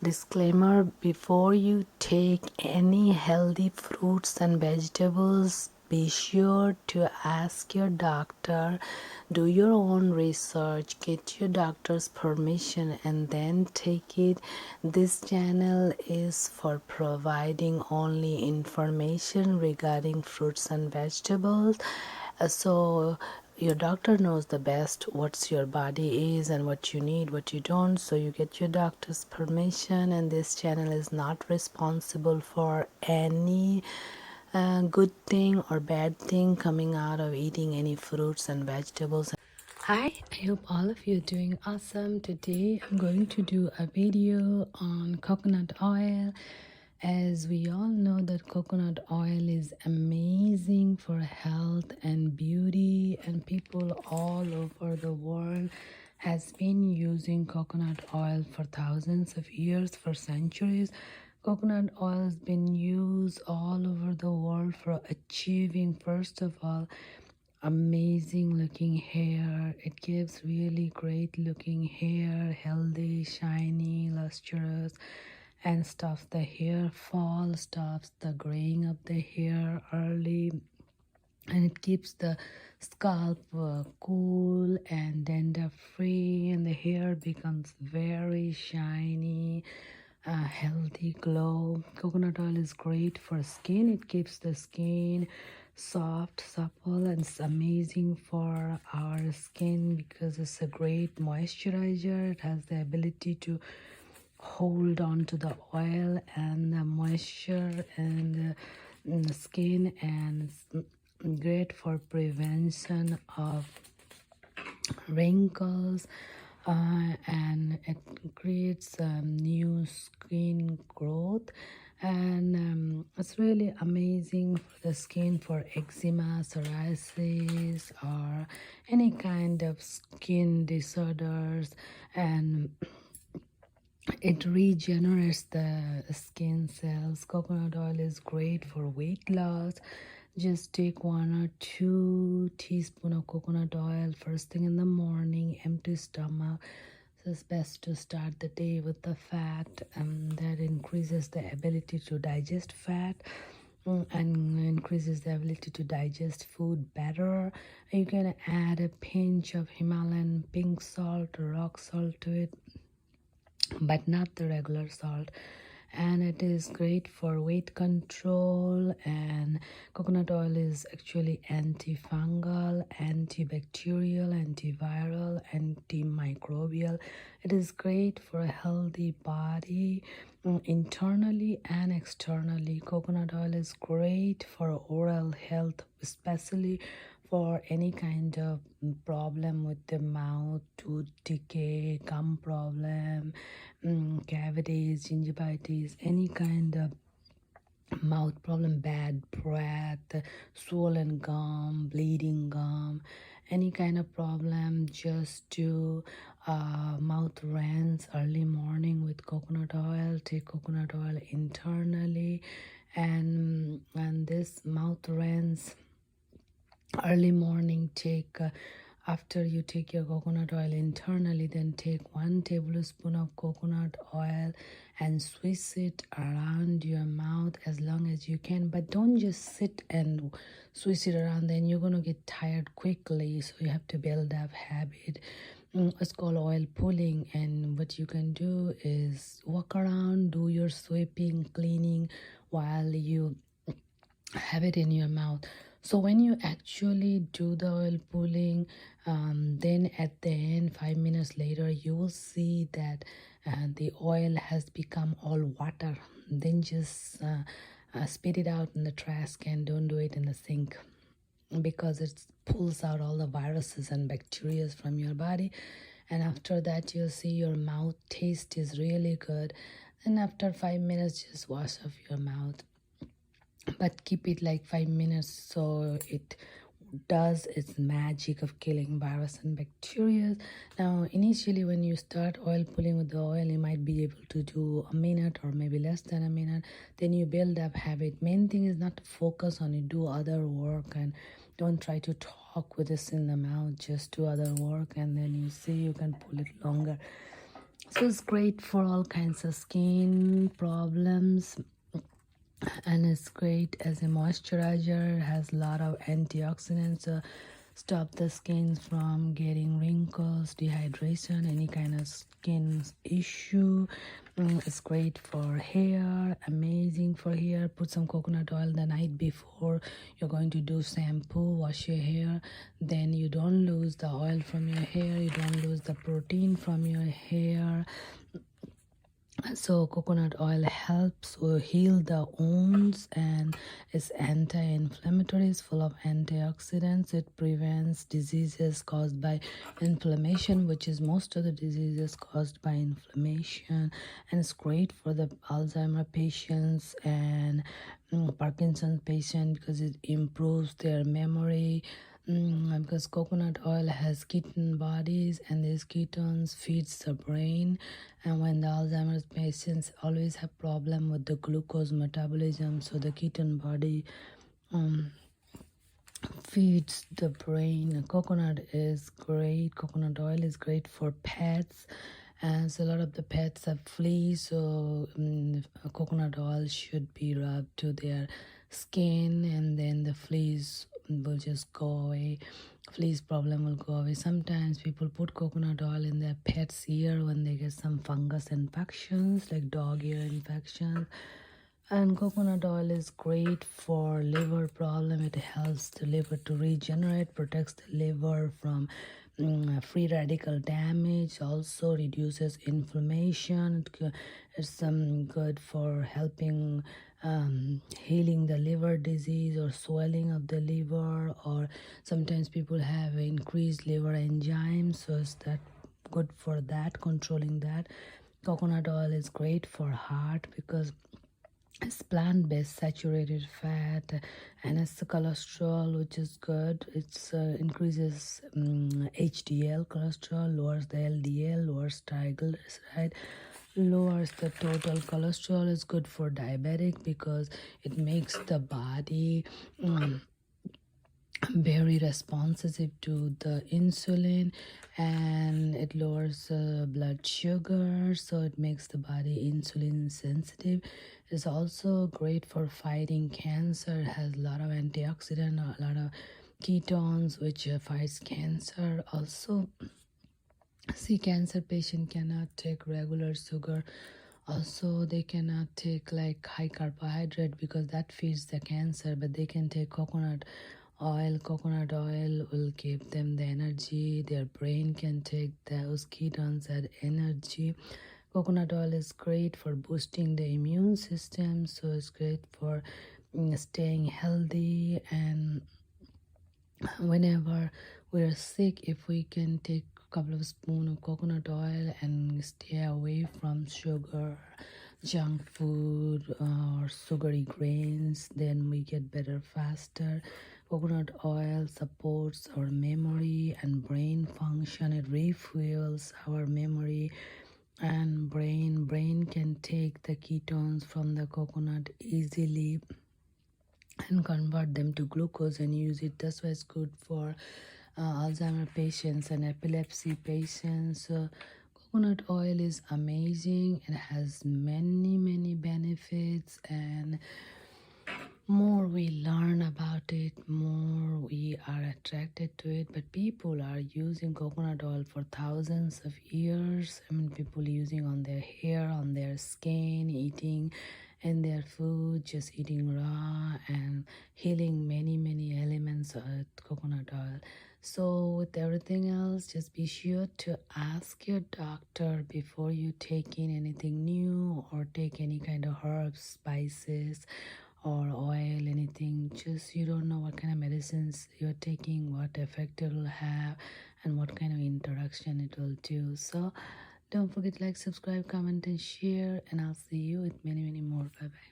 Disclaimer: before you take any healthy fruits and vegetables, be sure to ask your doctor, do your own research, get your doctor's permission, and then take it. This channel is for providing only information regarding fruits and vegetables. So your doctor knows the best what's your body is and what you need, what you don't, so you get your doctor's permission. And this channel is not responsible for any good thing or bad thing coming out of eating any fruits and vegetables. Hi, I hope all of you are doing awesome. Today I'm going to do a video on coconut oil. As we all know that coconut oil is amazing for health and beauty, and people all over the world has been using coconut oil for thousands of years, for centuries. Coconut oil has been used all over the world for achieving, first of all, amazing looking hair. It gives really great looking hair, healthy, shiny, lustrous, and stops the hair fall, stops the graying of the hair early, and it keeps the scalp cool and dandruff free, and the hair becomes very shiny, healthy glow. Coconut oil is great for skin. It keeps the skin soft, supple, and it's amazing for our skin because it's a great moisturizer. It has the ability to hold on to the oil and the moisture and the skin, and it's great for prevention of wrinkles, and it creates new skin growth, and it's really amazing for the skin, for eczema, psoriasis, or any kind of skin disorders, and it regenerates the skin cells. Coconut oil is great for weight loss. Just take 1 or 2 teaspoons of coconut oil first thing in the morning, empty stomach. So it's best to start the day with the fat, that increases the ability to digest fat, and increases the ability to digest food better. You can add a pinch of Himalayan pink salt or rock salt to it, but not the regular salt. And it is great for weight control, and coconut oil is actually antifungal, antibacterial, antiviral, antimicrobial. It is great for a healthy body, internally and externally. Coconut oil is great for oral health, especially for any kind of problem with the mouth, tooth decay, gum problem, cavities, gingivitis, any kind of mouth problem, bad breath, swollen gum, bleeding gum, any kind of problem. Just do mouth rinse early morning with coconut oil. Take coconut oil internally, and this mouth rinse early morning, take after you take your coconut oil internally, then take 1 tablespoon of coconut oil and swish it around your mouth as long as you can, but don't just sit and swish it around, then you're going to get tired quickly, so you have to build up habit. It's called oil pulling, and what you can do is walk around, do your sweeping, cleaning while you have it in your mouth. So when you actually do the oil pulling, then at the end, 5 minutes later, you will see that the oil has become all water. Then just spit it out in the trash can. Don't do it in the sink, because it pulls out all the viruses and bacteria from your body. And after that, you'll see your mouth taste is really good. And after 5 minutes, just wash off your mouth, but keep it like 5 minutes so it does its magic of killing virus and bacteria. Now, initially when you start oil pulling with the oil, you might be able to do a minute or maybe less than a minute. Then you build up habit. Main thing is not to focus on it, do other work, and don't try to talk with this in the mouth. Just do other work, and then you see you can pull it longer. So it's great for all kinds of skin problems, and it's great as a moisturizer. It has a lot of antioxidants, stop the skin from getting wrinkles, dehydration, any kind of skin issue. It's great for hair, amazing for hair. Put some coconut oil the night before you're going to do shampoo, wash your hair. Then you don't lose the oil from your hair, you don't lose the protein from your hair. So coconut oil helps heal the wounds, and is anti-inflammatory, it's full of antioxidants. It prevents diseases caused by inflammation, which is most of the diseases caused by inflammation. And it's great for the Alzheimer patients and Parkinson's patient because it improves their memory. Because coconut oil has ketone bodies, and these ketones feeds the brain. And when the Alzheimer's patients always have problem with the glucose metabolism, so the ketone body feeds the brain. Coconut is great. Coconut oil is great for pets, and so a lot of the pets have fleas, so coconut oil should be rubbed to their skin, and then the fleas will just go away. Fleas problem will go away. Sometimes people put coconut oil in their pet's ear when they get some fungus infections like dog ear infection. And coconut oil is great for liver problem. It helps the liver to regenerate, protects the liver from free radical damage, also reduces inflammation. It's good for helping healing the liver disease or swelling of the liver, or sometimes people have increased liver enzymes, so it's that good for that, controlling that. Coconut oil is great for heart because it's plant-based saturated fat, and it's the cholesterol, which is good. It's increases HDL cholesterol, lowers the LDL, lowers triglyceride, lowers the total cholesterol. Is good for diabetic because it makes the body very responsive to the insulin, and it lowers blood sugar, so it makes the body insulin sensitive. It's also great for fighting cancer. It has a lot of antioxidant, a lot of ketones, which fights cancer. Also, see, cancer patient cannot take regular sugar. Also, they cannot take like high carbohydrate because that feeds the cancer, but they can take coconut oil. Coconut oil will give them the energy. Their brain can take those ketones as energy. Coconut oil is great for boosting the immune system, so it's great for staying healthy. And whenever we're sick, if we can take a couple of spoons of coconut oil and stay away from sugar, junk food, or sugary grains, then we get better faster. Coconut oil supports our memory and brain function. It refuels our memory and brain can take the ketones from the coconut easily and convert them to glucose and use it. That's why it's good for Alzheimer patients and epilepsy patients. Coconut oil is amazing. It has many benefits, and more we learn about it, more we are attracted to it. But people are using coconut oil for thousands of years. I mean, people using on their hair, on their skin, eating in their food, just eating raw, and healing many elements of coconut oil. So with everything else, just be sure to ask your doctor before you take in anything new or take any kind of herbs, spices, or oil, anything. Just you don't know what kind of medicines you're taking, what effect it will have, and what kind of interaction it will do. So don't forget to like, subscribe, comment, and share, and I'll see you with many more. Bye bye.